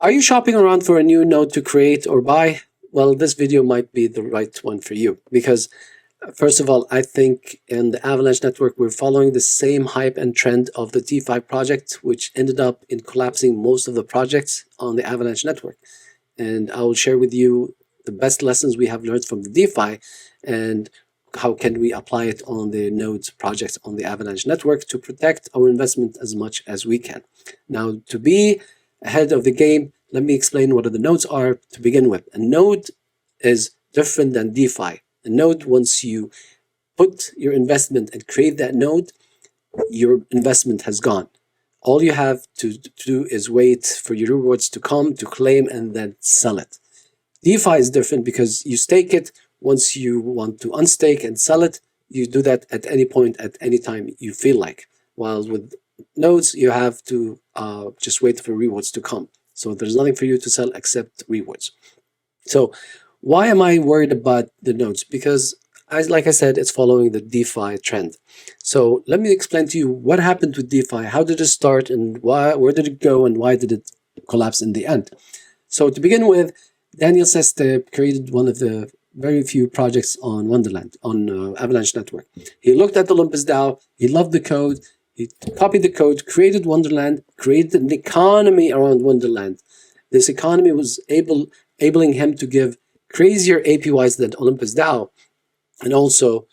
Are you shopping around for a new node to create or buy? Well, this video might be the right one for you because first of all, I think in the Avalanche network, we're following the same hype and trend of the DeFi project, which ended up in collapsing most of the projects on the Avalanche network. And I will share with you the best lessons we have learned from the DeFi and how can we apply it on the nodes projects on the Avalanche network to protect our investment as much as we can. Now, to be ahead of the game, let me explain what the nodes are to begin with. A node is different than DeFi. A node, once you put your investment and create that node, your investment has gone. All you have to do is wait for your rewards to come, to claim, and then sell it. DeFi is different because you stake it. Once you want to unstake and sell it, you do that at any point, at any time you feel like. While with nodes, you have to just wait for rewards to come. So there's nothing for you to sell except rewards. So why am I worried about the nodes? Because, like I said, it's following the DeFi trend. So let me explain to you what happened with DeFi. How did it start and where did it go and why did it collapse in the end? So to begin with, Daniel Seste created one of the very few projects on Wonderland, on Avalanche Network. He looked at Olympus DAO, he loved the code, he copied the code, created Wonderland, created an economy around Wonderland. This economy was enabling him to give crazier APYs than Olympus DAO. And also,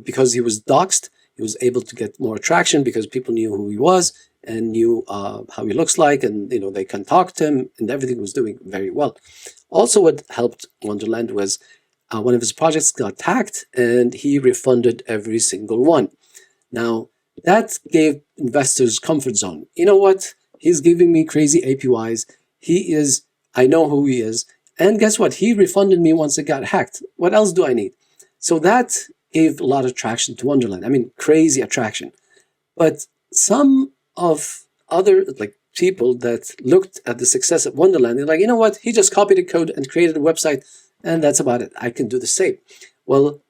because he was doxxed, he was able to get more traction because people knew who he was and knew how he looks like, and they can talk to him, and everything was doing very well. Also, what helped Wonderland was one of his projects got hacked, and he refunded every single one. Now, that gave investors comfort zone. You know what? He's giving me crazy APYs. I know who he is. And guess what? He refunded me once it got hacked. What else do I need? So that gave a lot of traction to Wonderland. I mean, crazy attraction. But some of other people that looked at the success of Wonderland, they're like, you know what? He just copied the code and created a website, and that's about it. I can do the same. Well,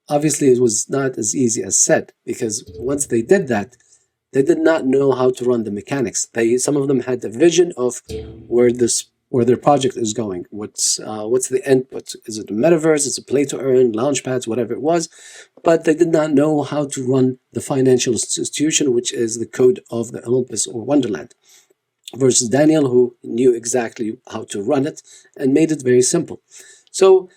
obviously, it was not as easy as said, because once they did that, they did not know how to run the mechanics. Some of them had the vision of where their project is going. What's the end? Is it a metaverse? Is it play to earn, launchpads, whatever it was? But they did not know how to run the financial institution, which is the code of the Olympus or Wonderland. Versus Daniel, who knew exactly how to run it and made it very simple. So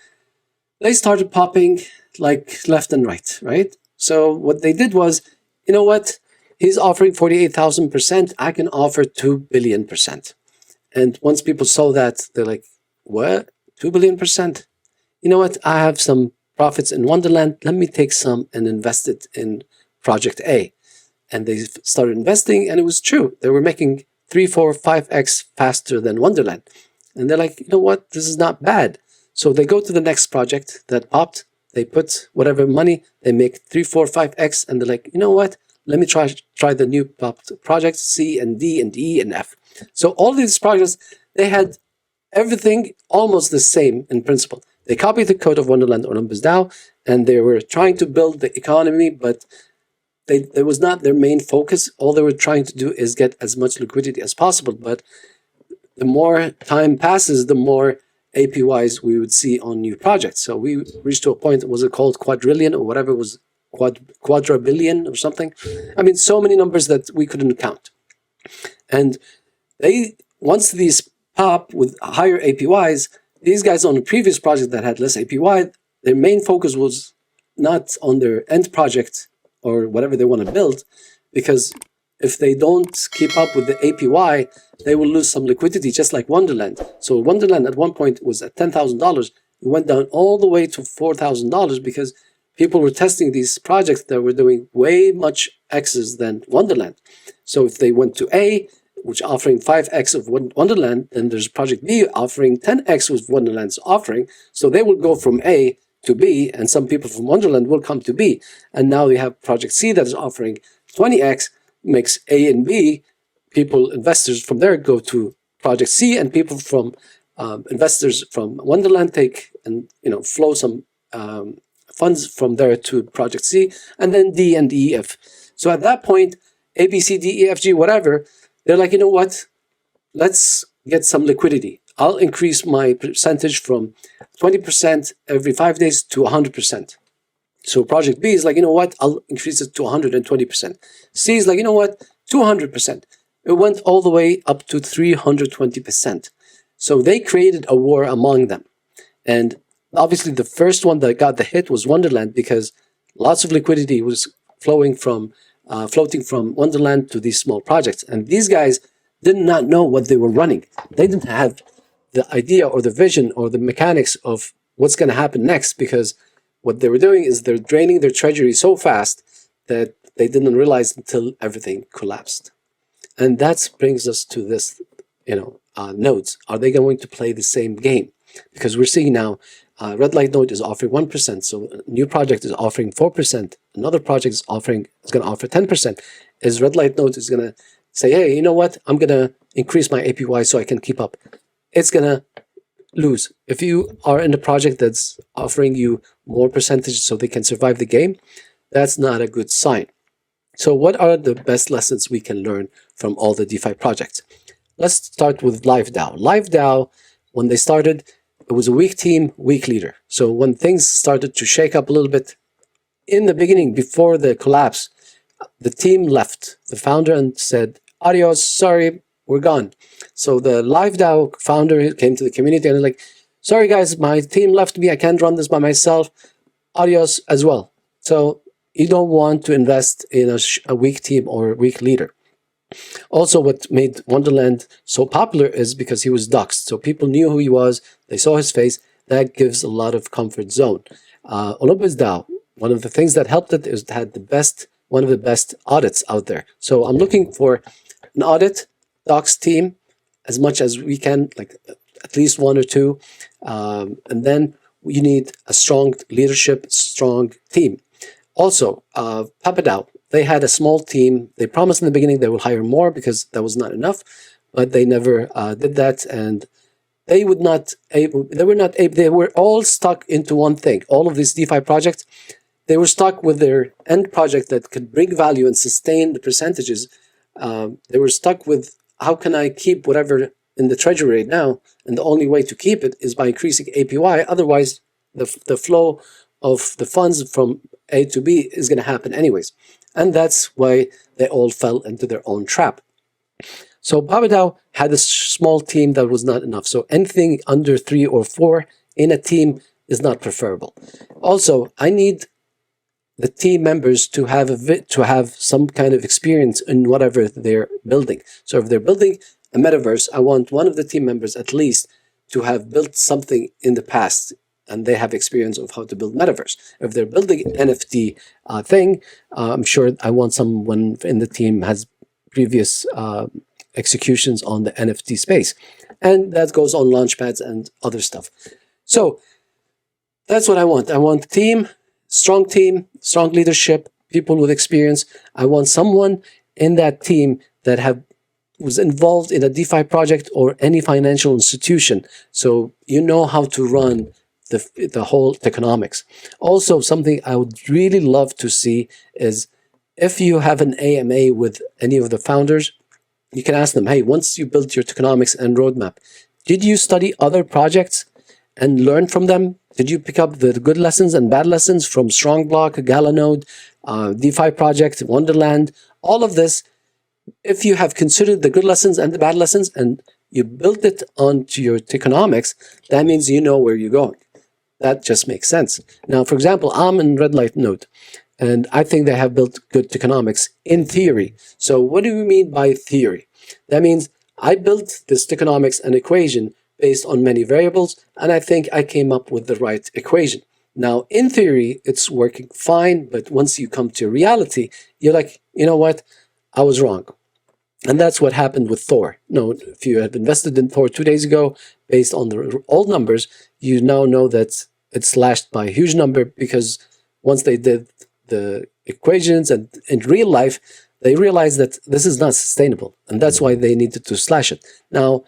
they started popping like left and right? So what they did was, you know what? He's offering 48,000%. I can offer 2 billion%. And once people saw that, they're like, what? 2 billion%? You know what? I have some profits in Wonderland. Let me take some and invest it in Project A. And they started investing, and it was true. They were making 3, 4, 5x faster than Wonderland. And they're like, you know what? This is not bad. So they go to the next project that popped. They put whatever money. They make 3, 4, 5x. And they're like, you know what? Let me try the new popped projects, C and D and E and F. So all these projects, they had everything almost the same in principle. They copied the code of Wonderland or Olympus DAO, and they were trying to build the economy, but it was not their main focus. All they were trying to do is get as much liquidity as possible. But the more time passes, the more APYs we would see on new projects. So we reached to a point, was it called quadrillion or whatever it was, quadrabillion or something? I mean, so many numbers that we couldn't count. And once these pop with higher APYs, these guys on the previous project that had less APY, their main focus was not on their end project or whatever they want to build, because if they don't keep up with the APY, they will lose some liquidity, just like Wonderland. So Wonderland at one point was at $10,000. It went down all the way to $4,000 because people were testing these projects that were doing way much X's than Wonderland. So if they went to A, which offering 5x of Wonderland, then there's Project B offering 10x of Wonderland's offering. So they will go from A to B, and some people from Wonderland will come to B. And now you have Project C that is offering 20x, makes A and B. Investors from there go to Project C, and people from investors from Wonderland take and flow some funds from there to Project C, and then D and E, F. So at that point, A, B, C, D, E, F, G, whatever, they're like, you know what? Let's get some liquidity. I'll increase my percentage from 20% every 5 days to 100%. So project B is like, you know what, I'll increase it to 120%. C is like, you know what, 200%. It went all the way up to 320%. So they created a war among them. And obviously the first one that got the hit was Wonderland, because lots of liquidity was floating from Wonderland to these small projects. And these guys did not know what they were running. They didn't have the idea or the vision or the mechanics of what's going to happen next, because what they were doing is they're draining their treasury so fast that they didn't realize until everything collapsed. And that brings us to this, nodes. Are they going to play the same game? Because we're seeing now, Red Light Node is offering 1%, so a new project is offering 4%, another project is going to offer 10%. Is Red Light Node is going to say, hey, you know what, I'm going to increase my APY so I can keep up? It's going to lose. If you are in a project that's offering you more percentage so they can survive the game, that's not a good sign. So what are the best lessons we can learn from all the DeFi projects? Let's start with LiveDAO. LiveDAO, when they started, it was a weak team, weak leader. So when things started to shake up a little bit, in the beginning, before the collapse, the team left the founder and said, adios, sorry, we're gone. So the LiveDAO founder came to the community and was like, sorry guys, my team left me, I can't run this by myself, adios as well. So you don't want to invest in a weak team or a weak leader. Also, what made Wonderland so popular is because he was doxxed. So people knew who he was, they saw his face. That gives a lot of comfort zone. Olympus DAO, one of the things that helped it is it had one of the best audits out there. So I'm looking for an audit, docs team, as much as we can, like at least one or two. And then you need a strong leadership, strong team. Also, PapaDAO, they had a small team. They promised in the beginning they will hire more because that was not enough, but they never did that, and they were not able. They were all stuck into one thing. All of these DeFi projects, they were stuck with their end project that could bring value and sustain the percentages. They were stuck with, how can I keep whatever in the treasury right now? And the only way to keep it is by increasing APY. Otherwise, the flow of the funds from A to B is going to happen anyways. And that's why they all fell into their own trap. So PapaDAO had a small team that was not enough. So anything under 3 or 4 in a team is not preferable. Also, I need the team members to have some kind of experience in whatever they're building. So if they're building a metaverse, I want one of the team members at least to have built something in the past, and they have experience of how to build metaverse. If they're building an NFT thing, I'm sure I want someone in the team has previous executions on the NFT space. And that goes on launchpads and other stuff. So that's what I want. I want team, strong leadership, people with experience. I want someone in that team that was involved in a DeFi project or any financial institution. So you know how to run the whole economics. Also, something I would really love to see is if you have an AMA with any of the founders, you can ask them, hey, once you built your tokenomics and roadmap, did you study other projects and learn from them? Did you pick up the good lessons and bad lessons from Strongblock, Galanode, DeFi project, Wonderland, all of this? If you have considered the good lessons and the bad lessons and you built it onto your tokenomics, that means you know where you're going. That just makes sense. Now, for example, I'm in Red Light Node, and I think they have built good tokenomics in theory. So what do we mean by theory? That means I built this tokenomics and equation based on many variables, and I think I came up with the right equation. Now, in theory, it's working fine, but once you come to reality, you're like, you know what? I was wrong. And that's what happened with THOR. No, if you had invested in THOR 2 days ago, based on the old numbers, you now know that it's slashed by a huge number, because once they did the equations and in real life, they realized that this is not sustainable. And that's why they needed to slash it. Now,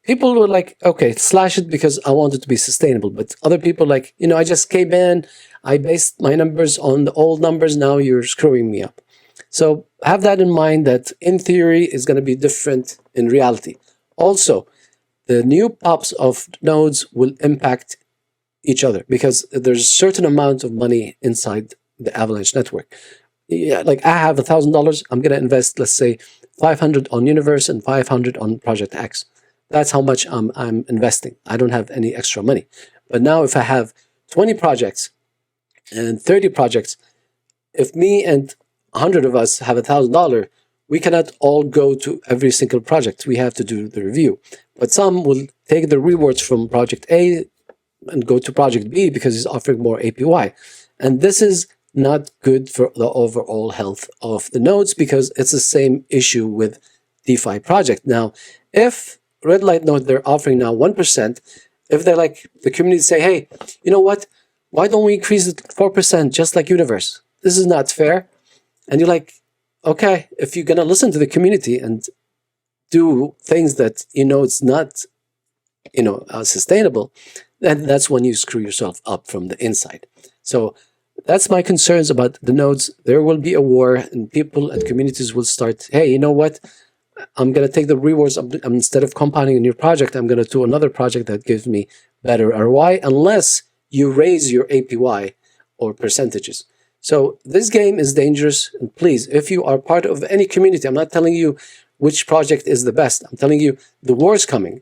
people were like, okay, slash it because I want it to be sustainable. But other people like, I just came in, I based my numbers on the old numbers, now you're screwing me up. So have that in mind, that in theory is going to be different in reality. Also, the new pops of nodes will impact each other because there's a certain amount of money inside the Avalanche network. Yeah, like I have $1,000, I'm going to invest, let's say, 500 on Universe and 500 on Project X. That's how much I'm investing. I don't have any extra money. But now if I have 20 projects and 30 projects, if me and 100 of us have $1,000, we cannot all go to every single project. We have to do the review. But some will take the rewards from Project A and go to Project B because it's offering more APY. And this is not good for the overall health of the nodes because it's the same issue with DeFi project. Now, if red light node, they're offering now 1%, if they're like, the community say, hey, you know what? Why don't we increase it 4% just like Universe? This is not fair. And you're like, okay, if you're going to listen to the community and do things that, it's not, sustainable, then that's when you screw yourself up from the inside. So that's my concerns about the nodes. There will be a war and people and communities will start, hey, you know what? I'm going to take the rewards. Instead of compounding in your project, I'm going to do another project that gives me better ROI unless you raise your APY or percentages. So this game is dangerous. And please, if you are part of any community, I'm not telling you which project is the best. I'm telling you the war is coming.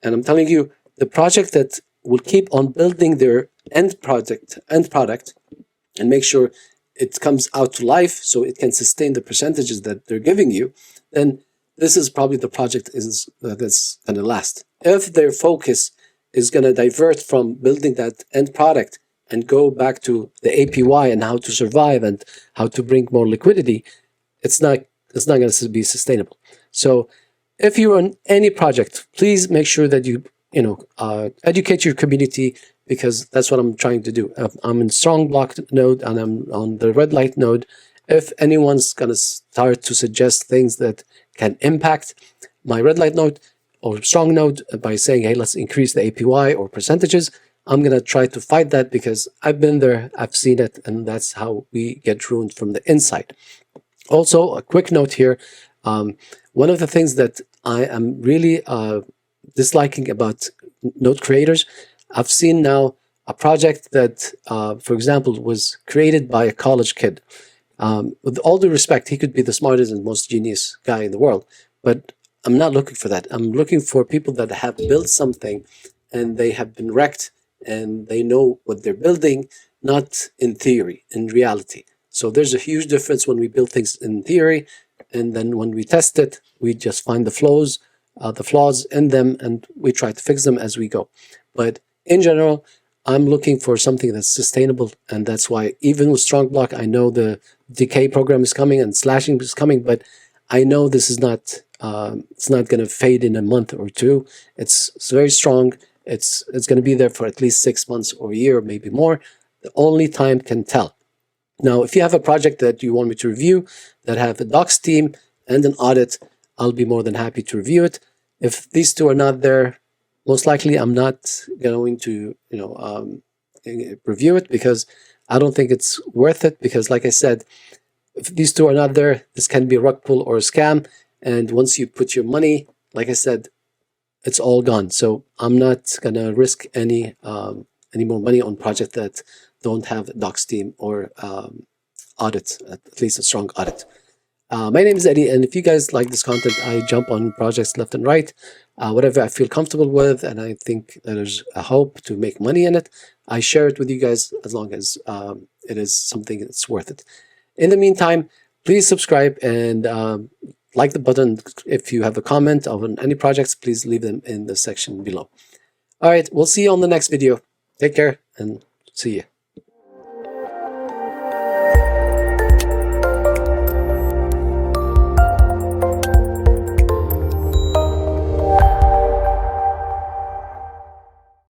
And I'm telling you the project that will keep on building their end product and make sure it comes out to life so it can sustain the percentages that they're giving you, then this is probably the project that's going to last. If their focus is going to divert from building that end product and go back to the APY and how to survive and how to bring more liquidity, it's not going to be sustainable. So if you're on any project, please make sure that you educate your community, because that's what I'm trying to do. I'm in strong block node and I'm on the red light node. If anyone's going to start to suggest things that can impact my red light node or strong node by saying, hey, let's increase the APY or percentages, I'm going to try to fight that because I've been there, I've seen it, and that's how we get ruined from the inside. Also, a quick note here. One of the things that I am really disliking about node creators, I've seen now a project that, for example, was created by a college kid. With all due respect, he could be the smartest and most genius guy in the world, but I'm not looking for that. I'm looking for people that have built something and they have been wrecked and they know what they're building, not in theory, in reality. So there's a huge difference when we build things in theory, and then when we test it, we just find the flaws in them, and we try to fix them as we go. But in general, I'm looking for something that's sustainable, and that's why even with strong block, I know the decay program is coming and slashing is coming, but I know this is not it's not going to fade in a month or two. It's very strong. It's going to be there for at least 6 months or a year, maybe more. The only time can tell. Now, if you have a project that you want me to review that have a docs team and an audit, I'll be more than happy to review it. If these two are not there, most likely I'm not going to review it because I don't think it's worth it. Because like I said, if these two are not there, this can be a rug pull or a scam. And once you put your money, like I said, it's all gone. So I'm not gonna risk any more money on projects that don't have a docs team or audit, at least a strong audit. My name is Eddie, and if you guys like this content, I jump on projects left and right, whatever I feel comfortable with, and I think there's a hope to make money in it. I share it with you guys as long as it is something that's worth it. In the meantime, please subscribe and like the button. If you have a comment on any projects, please leave them in the section below. All right, we'll see you on the next video. Take care and see you.